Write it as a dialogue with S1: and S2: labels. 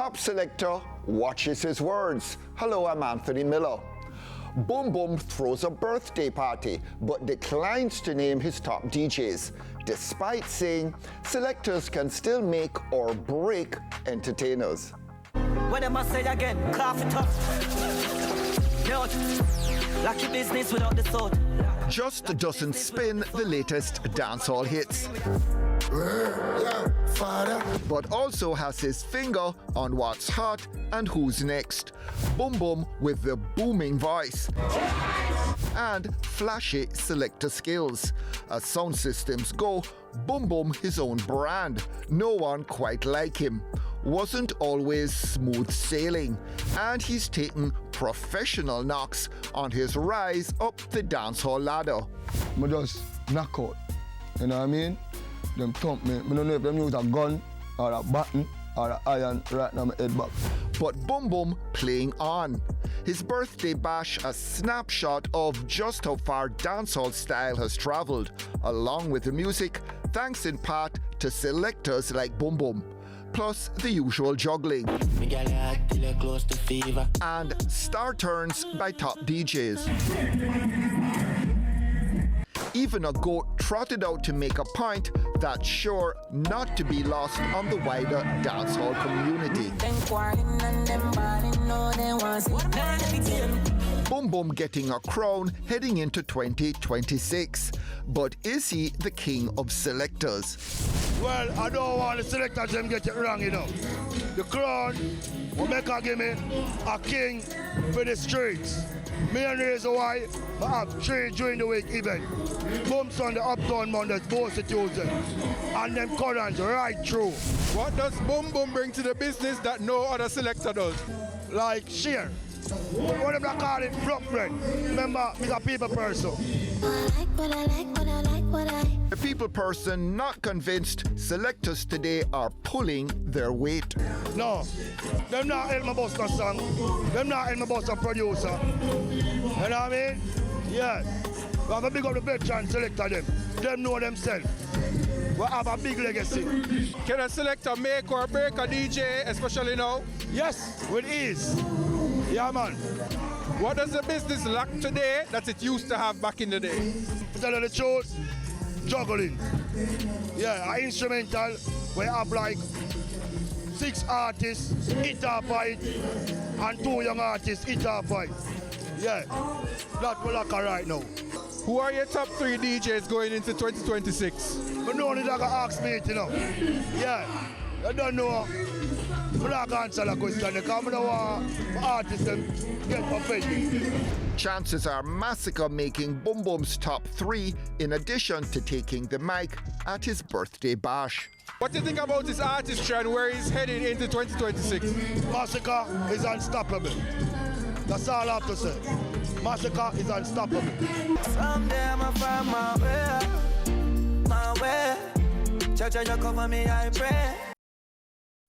S1: top selector watches his words. Hello, I'm Anthony Miller. Boom Boom throws a birthday party but declines to name his top DJs, despite saying selectors can still make or break entertainers.
S2: What am I say again? Cough it up. Lucky business without the sword.
S1: Just doesn't spin the latest dancehall hits, but also has his finger on what's hot and who's next. Boom Boom with the booming voice and flashy selector skills. As sound systems go, Boom Boom his own brand. No one quite like him. Wasn't always smooth sailing, and he's taken professional knocks on his rise up the dancehall ladder.
S3: I just knock out, you know what I mean? Them thump me. I don't know if them use a gun or a baton or an iron right now my head back.
S1: But Boom Boom playing on. His birthday bash a snapshot of just how far dancehall style has traveled, along with the music, thanks in part to selectors like Boom Boom. Plus the usual juggling and star turns by top DJs. Even a goat trotted out to make a point that's sure not to be lost on the wider dancehall community. Boom Boom getting a crown heading into 2026. But is he the king of selectors?
S4: Well, I don't want the selectors them get it wrong, you know. The crown will make her give me a king for the streets. Main reason why I have 3 during the week event. Bumps on the Uptown Mondays, both the Tuesdays, and them currents right through.
S5: What does Boom Boom bring to the business that no other selector does?
S4: Like share. What them call it, block bread. Remember, I'm a people person.
S1: A people person not convinced selectors today are pulling their weight.
S4: No, them not help me bust a song. Them not help me bust a producer. You know what I mean? Yeah. We have a big up the veteran selector them. Them know themselves. We have a big legacy.
S5: Can a selector make or break a DJ, especially now?
S4: Yes, with ease. Yeah, man.
S5: What does the business lack today that it used to have back in the day?
S4: To tell you the truth, juggling. Yeah, an instrumental, we have like 6 artists, hit or fight, and 2 young artists, hit or fight. Yeah, that we lack right now.
S5: Who are your top 3 DJs going into 2026?
S4: But no one is going to ask me, you know. Yeah, I don't know. I'm not going to answer the question because I don't want artists to get offended.
S1: Chances are Massacre making Boom Boom's top 3 in addition to taking the mic at his birthday bash.
S5: What do you think about his artistry and where he's heading into 2026?
S4: Massacre is unstoppable. That's all I have to say. Massacre is unstoppable.
S2: Someday I'ma find my way. Cha-cha, you cover me, I pray.